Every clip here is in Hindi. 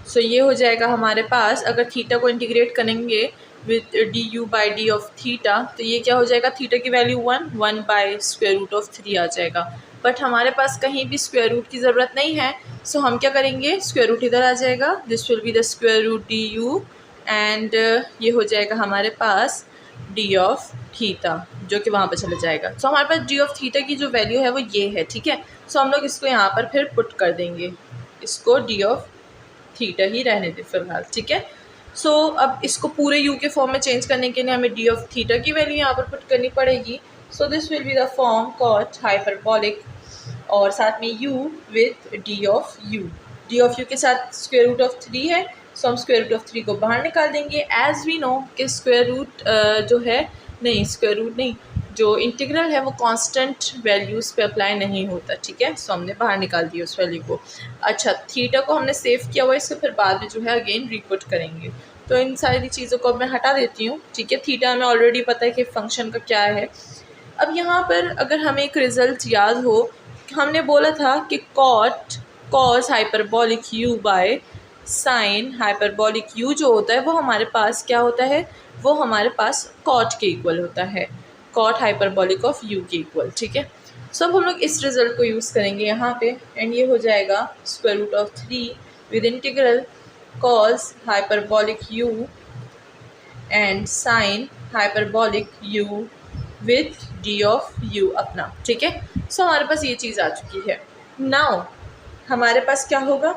सो ये हो जाएगा हमारे पास, अगर थीटा को इंटीग्रेट करेंगे with D you by D of theta, तो ये क्या हो जाएगा, थीटा की value 1 by square root of 3 आ जाएगा। बट हमारे पास कहीं भी स्क्वायर रूट की ज़रूरत नहीं है, सो हम क्या करेंगे, स्क्वायर रूट इधर आ जाएगा, this will be the square root d u, and ये हो जाएगा हमारे पास डी ऑफ थीटा, जो कि वहाँ पर चला जाएगा। सो हमारे पास डी ऑफ थीटा की जो वैल्यू है वो ये है, ठीक है। सो हम लोग इसको यहाँ पर फिर पुट कर देंगे, इसको डी ऑफ थीटा ही रहने दे फिलहाल, ठीक है। सो अब इसको पूरे u के फॉर्म में चेंज करने के लिए हमें डी ऑफ थीटा की वैल्यू यहाँ पर पुट करनी पड़ेगी। So this will be the form cot hyperbolic, और साथ में u with d of u। D of u के साथ स्क्वायर रूट ऑफ 3 है, सो हम स्क्वायर रूट ऑफ 3 को बाहर निकाल देंगे। एज वी नो कि स्क्वायर रूट जो है, नहीं स्क्वायर रूट नहीं, जो इंटीग्रल है वो कांस्टेंट वैल्यूज़ पे अप्लाई नहीं होता, ठीक है। सो हमने बाहर निकाल दिया उस वैल्यू को। अच्छा, थीटा को हमने सेव किया हुआ है, इसको फिर बाद में जो है अगेन रिपुट करेंगे। तो इन सारी चीज़ों को अब मैं हटा देती हूँ, ठीक है। थीटा हमें ऑलरेडी पता है कि फंक्शन का क्या है। अब यहाँ पर अगर हमें एक रिज़ल्ट याद हो, हमने बोला था कि cos hyperbolic u by sine hyperbolic u जो होता है वो हमारे पास क्या होता है, वो हमारे पास कॉट के इक्वल होता है, कॉट हाइपरबॉलिक ऑफ u के इक्वल, ठीक है। सो अब हम लोग इस रिज़ल्ट को यूज़ करेंगे यहाँ पे, एंड ये हो जाएगा square root of 3 with integral cos hyperbolic u and sine hyperbolic u with d of u अपना, ठीक है। सो हमारे पास ये चीज़ आ चुकी है। नाउ हमारे पास क्या होगा,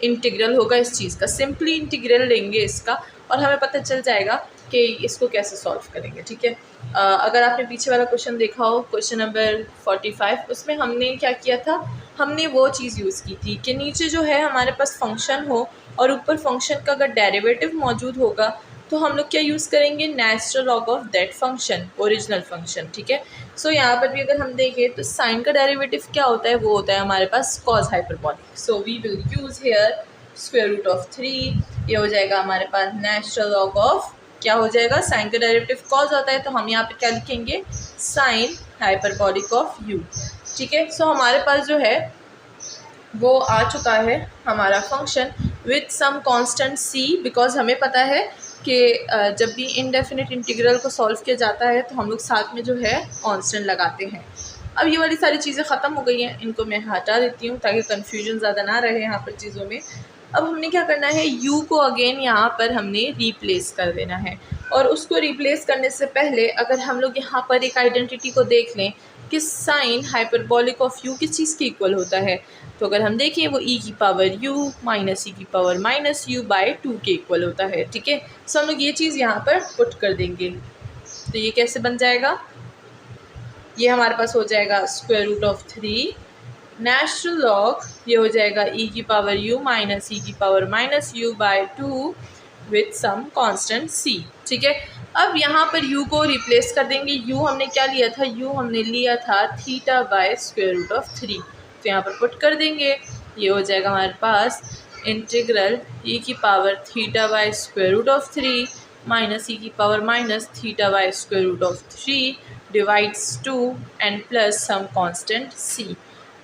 इंटीग्रल होगा इस चीज़ का, सिंपली इंटीग्रल लेंगे इसका और हमें पता चल जाएगा कि इसको कैसे सॉल्व करेंगे, ठीक है। अगर आपने पीछे वाला क्वेश्चन देखा हो, क्वेश्चन नंबर 45, उसमें हमने क्या किया था, हमने वो चीज़ यूज़ की थी कि नीचे जो है हमारे पास फंक्शन हो और ऊपर फंक्शन का अगर डेरिवेटिव मौजूद होगा तो हम लोग क्या यूज़ करेंगे, natural log of that function, original function, ठीक है। सो यहाँ पर भी अगर हम देखें तो साइन का डेरिवेटिव क्या होता है, वो होता है हमारे पास cos hyperbolic. So we will use here square root of 3, ये हो जाएगा हमारे पास नेचुरल लॉग ऑफ, क्या हो जाएगा, साइन का डेरिवेटिव कॉस होता है, तो हम यहाँ पे क्या लिखेंगे, साइन हाइपरबॉलिक ऑफ u, ठीक है। सो हमारे पास जो है वो आ चुका है हमारा function with some constant c, because हमें पता है कि जब भी इनडेफिनिट इंटीग्रल को सॉल्व किया जाता है तो हम लोग साथ में जो है कांस्टेंट लगाते हैं। अब ये वाली सारी चीज़ें ख़त्म हो गई हैं, इनको मैं हटा देती हूँ ताकि कन्फ्यूजन ज़्यादा ना रहे यहाँ पर चीज़ों में। अब हमने क्या करना है, u को अगेन यहाँ पर हमने रिप्लेस कर देना है, और उसको रिप्लेस करने से पहले अगर हम लोग यहाँ पर एक आइडेंटिटी को देख लें कि साइन हाइपरबॉलिक ऑफ u किस चीज़ के इक्वल होता है, तो अगर हम देखें वो e की पावर u माइनस e की पावर माइनस u बाई 2 के इक्वल होता है, ठीक है। सो हम लोग ये चीज़ यहाँ पर पुट कर देंगे, तो ये कैसे बन जाएगा, ये हमारे पास हो जाएगा square root of 3 natural log, ये हो जाएगा e की पावर u माइनस e की power minus u by 2 with some constant c, ठीक है। अब यहाँ पर u को रिप्लेस कर देंगे, u हमने क्या लिया था, u हमने लिया था theta by square root of 3, तो यहाँ पर पुट कर देंगे, ये हो जाएगा हमारे पास इंटीग्रल e की power theta by square root of 3 minus e की power minus theta by square root of 3 divides 2 and plus some constant c,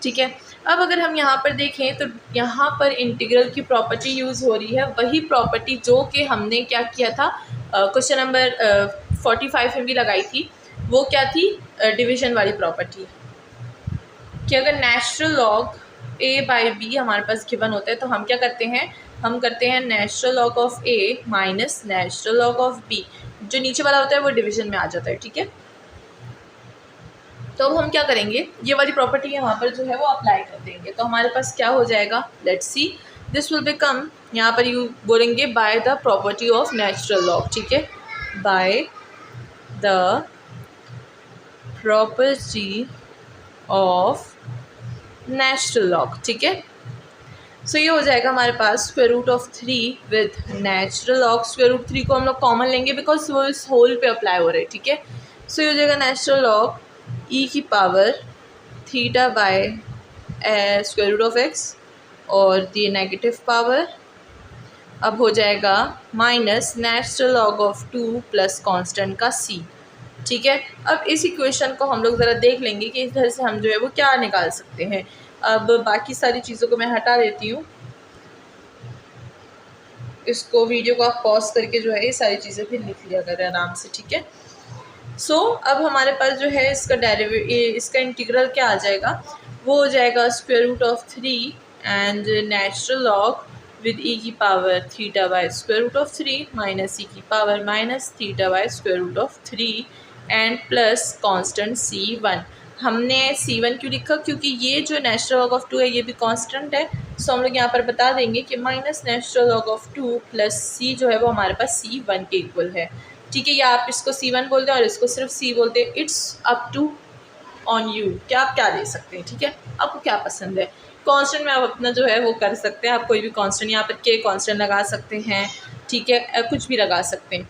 ठीक है। अब अगर हम यहाँ पर देखें तो यहाँ पर इंटीग्रल की प्रॉपर्टी यूज़ हो रही है, वही प्रॉपर्टी जो कि हमने क्या किया था, क्वेश्चन नंबर 45 में भी लगाई थी। वो क्या थी, डिवीज़न वाली प्रॉपर्टी, कि अगर natural log a by b हमारे पास गिवन होता है तो हम क्या करते हैं, हम करते हैं natural log of a minus natural log of b, जो नीचे वाला होता है वो डिवीज़न में आ जाता है, ठीक है। तो हम क्या करेंगे, ये वाली प्रॉपर्टी यहाँ पर जो है वो अप्लाई कर देंगे, तो हमारे पास क्या हो जाएगा, let's see, this will become, यहाँ पर यू बोलेंगे by the property of natural log, ठीक है, by the property of natural log, ठीक है। सो ये हो जाएगा हमारे पास square root of 3 with natural log, square root 3 को हम लोग कॉमन लेंगे बिकॉज वो इस होल पे अप्लाई हो रहे हैं, ठीक है। सो ये हो जाएगा नेचुरल लॉग e की power theta by square root of x और दी नेगेटिव पावर, अब हो जाएगा minus natural log of 2 plus constant का c, ठीक है। अब इस इक्वेशन को हम लोग ज़रा देख लेंगे कि इधर से हम जो है वो क्या निकाल सकते हैं। अब बाकी सारी चीज़ों को मैं हटा देती हूँ। इसको वीडियो को आप पॉज करके जो है ये सारी चीज़ें फिर लिख लिया करें आराम से, ठीक है। सो अब हमारे पास जो है इसका इंटीग्रल क्या आ जाएगा, वो हो जाएगा square root of 3 and natural log with E की power theta by square root of 3 minus E की power minus theta by square root of 3 and plus constant c1। हमने c1 क्यों लिखा, क्योंकि ये जो नेचुरल लॉग ऑफ 2 है ये भी कांस्टेंट है, सो हम लोग यहाँ पर बता देंगे कि minus natural log of 2 plus c जो है वो हमारे पास c1 के इक्वल है, ठीक है। या आप इसको c1 बोलते हैं और इसको सिर्फ c बोलते हैं, it's up to on you, क्या आप क्या ले सकते हैं, ठीक है, आपको क्या पसंद है। कांस्टेंट में आप अपना जो है वो कर सकते हैं, आप कोई भी कांस्टेंट यहाँ पर के कांस्टेंट लगा सकते हैं, ठीक है, कुछ भी लगा सकते हैं,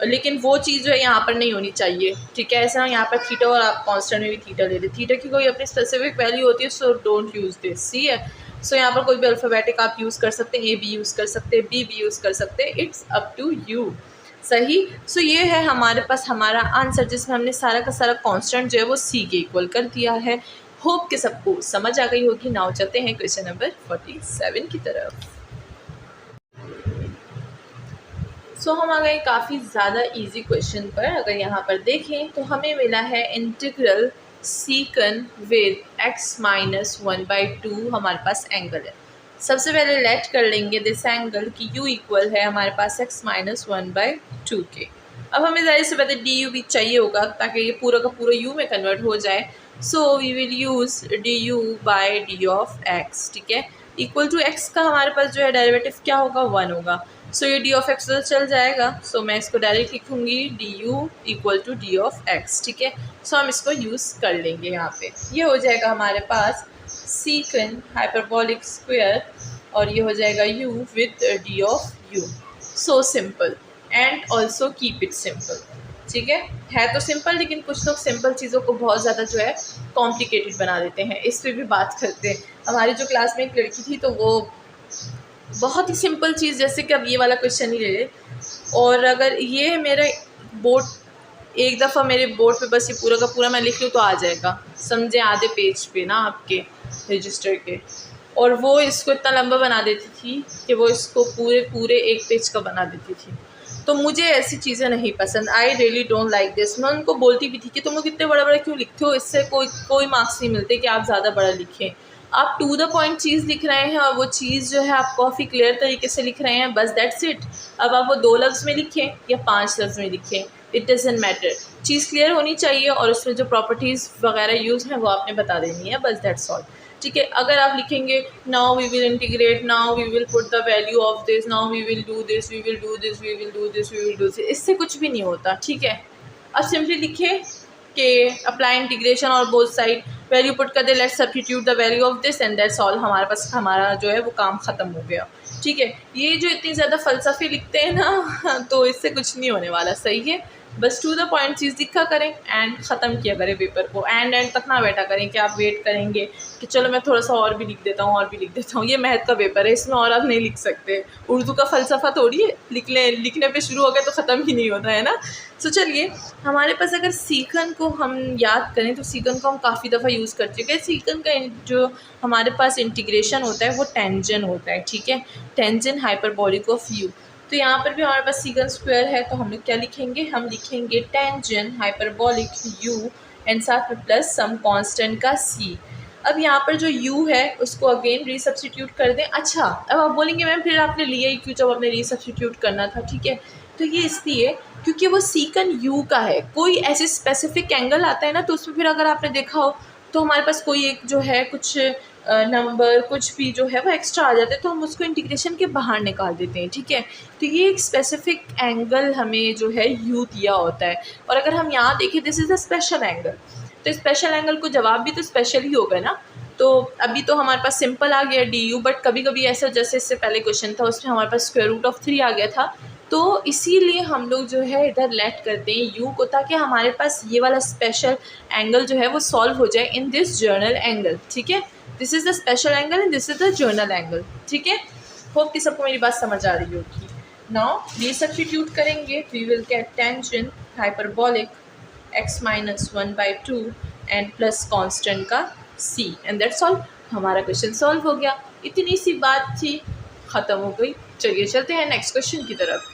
लेकिन वो चीज़ जो है यहाँ पर नहीं होनी चाहिए, ठीक है। ऐसा यहाँ पर थीटा और आप कांस्टेंट में भी थीटा ले लें, थीटा की कोई अपनी स्पेसिफिक वैल्यू होती है, सो डोंट यूज़ दिस, सी है। सो यहाँ पर कोई भी अल्फ़ाबेटिक आप यूज़ कर सकते हैं, ए भी यूज़ कर सकते हैं, बी भी यूज़ कर सकते हैं, इट्स अप टू यू, सही। सो ये है हमारे पास हमारा आंसर, जिसमें हमने सारा का सारा कांस्टेंट जो है वो सी के इक्वल कर दिया है। होप कि सबको समझ आ गई होगी। नाउ चलते हैं क्वेश्चन नंबर 47 की तरफ। सो हम आ गए काफ़ी ज़्यादा इजी क्वेश्चन पर। अगर यहाँ पर देखें तो हमें मिला है इंटीग्रल सीकन विद x माइनस 1/2 हमारे पास एंगल है। सबसे पहले लेट कर लेंगे दिस एंगल की u इक्वल है हमारे पास x माइनस 1/2 के। अब हमें ज़ाहिर से पता डी यू भी चाहिए होगा ताकि ये पूरा का पूरा u में कन्वर्ट हो जाए। So we will use d you by D of x, ठीक है। इक्वल टू x का हमारे पास जो है डेरिवेटिव क्या होगा, 1 होगा। सो ये डी ऑफ एक्स तो चल जाएगा, सो मैं इसको डायरेक्ट लिखूँगी d u equal to d of x, ठीक है। सो हम इसको यूज़ कर लेंगे यहाँ पे। ये हो जाएगा हमारे पास सीकन हाइपरबोलिक स्क्वायर और ये हो जाएगा u with D of u। So simple and also keep it simple, ठीक है तो सिंपल, लेकिन कुछ लोग सिंपल चीज़ों को बहुत ज़्यादा जो है कॉम्प्लिकेटेड बना देते हैं। इस पर भी बात करते हैं। हमारी जो क्लास में एक लड़की थी तो वो बहुत ही सिंपल चीज़, जैसे कि अब ये वाला क्वेश्चन ही ले ले, और अगर ये मेरे बोर्ड एक दफ़ा मेरे बोर्ड पे बस ये पूरा का पूरा मैं लिख लूँ तो आ जाएगा, समझे, आधे पेज पे ना आपके रजिस्टर के, और वो इसको इतना लंबा बना देती थी कि वो इसको पूरे एक पेज का बना देती थी। तो मुझे ऐसी चीज़ें नहीं पसंद, I really don't like this. मैं उनको बोलती भी थी कि तुम लोग इतने बड़ा बड़ा क्यों लिखते हो, इससे कोई मार्क्स नहीं मिलते कि आप ज़्यादा बड़ा लिखें। आप टू द पॉइंट चीज़ लिख रहे हैं और वो चीज़ जो है आप काफ़ी क्लियर तरीके से लिख रहे हैं, बस दैट्स इट। अब आप वो 2 लफ्ज़ में लिखें या 5 लफ्ज़ में लिखें, it doesn't matter, cheese clear होनी चाहिए और उसमें जो प्रॉपर्टीज़ वगैरह यूज़ हैं वो आपने बता देनी है, बस दैट्स ऑल, ठीक है। अगर आप लिखेंगे now we will integrate, now we will put the value of this, now we will do this, we will do this, we will do this, we will do this, इससे कुछ भी नहीं होता, ठीक है। अब सिंपली लिखे कि अप्लाई इंटीग्रेशन और बोथ साइड वैल्यू पुट कर दे, let's substitute the value of this and that's all, हमारे पास हमारा जो है वो काम ख़त्म हो गया, ठीक है। ये जो इतनी ज़्यादा फ़लसफ़े लिखते हैं ना तो इससे कुछ नहीं होने वाला, सही है। बस टू द पॉइंट चीज़ लिखा करें एंड ख़त्म किया करें पेपर को, एंड तक ना बैठा करें कि आप वेट करेंगे कि चलो मैं थोड़ा सा और भी लिख देता हूँ और भी लिख देता हूँ। ये मैथ का पेपर है, इसमें और आप नहीं लिख सकते। उर्दू का फ़लसफ़ा थोड़ी है, लिखने पे शुरू हो गया तो ख़त्म ही नहीं होता है ना। सो चलिए, हमारे पास अगर सीकन को हम याद करें तो सीकन को हम काफ़ी दफ़ा यूज़ कर चुके हैं। सीकन का जो हमारे पास इंटीग्रेशन होता है वो टेंजन होता है, ठीक है, टेंजन हाइपरबोलिक ऑफ यू। तो यहाँ पर भी हमारे पास सीकन स्क्वायर है, तो हम लोग क्या लिखेंगे, हम लिखेंगे टेंजन हाइपरबोलिक यू एंड साथ में प्लस सम कांस्टेंट का सी। अब यहाँ पर जो u है उसको अगेन रीसब्स्टिट्यूट कर दें। अच्छा, अब आप बोलेंगे मैम फिर आपने लिया ही क्यों जब आपने रीसब्स्टिट्यूट करना था, ठीक है। तो ये इसलिए क्योंकि वो सीकन u का है। कोई ऐसे स्पेसिफिक एंगल आता है ना तो उसमें फिर अगर आपने देखा हो तो हमारे पास कोई एक जो है कुछ नंबर कुछ भी जो है वो एक्स्ट्रा आ जाते हैं तो हम उसको इंटीग्रेशन के बाहर निकाल देते हैं, ठीक है। तो ये एक स्पेसिफिक एंगल हमें जो है u दिया होता है, और अगर हम यहाँ देखें this is a special angle, तो स्पेशल एंगल को जवाब भी तो स्पेशल ही होगा ना। तो अभी तो हमारे पास सिंपल आ गया डी यू, बट कभी कभी ऐसा, जैसे इससे पहले क्वेश्चन था उसमें हमारे पास स्क्वायर रूट ऑफ 3 आ गया था, तो इसीलिए हम लोग जो है इधर लेट करते हैं यू को, ताकि हमारे पास ये वाला स्पेशल एंगल जो है वो सॉल्व हो जाए इन दिस जर्नल एंगल, ठीक है। This is the special angle and this is the journal angle, ठीक है। होप कि सबको मेरी बात समझ आ रही होगी। नाउ रीसब्स्टिट्यूट करेंगे, we will get tangent hyperbolic x minus 1/2 and plus constant का c एंड दैट्स ऑल। हमारा क्वेश्चन सॉल्व हो गया। इतनी सी बात थी, ख़त्म हो गई। चलिए चलते हैं नेक्स्ट क्वेश्चन की तरफ।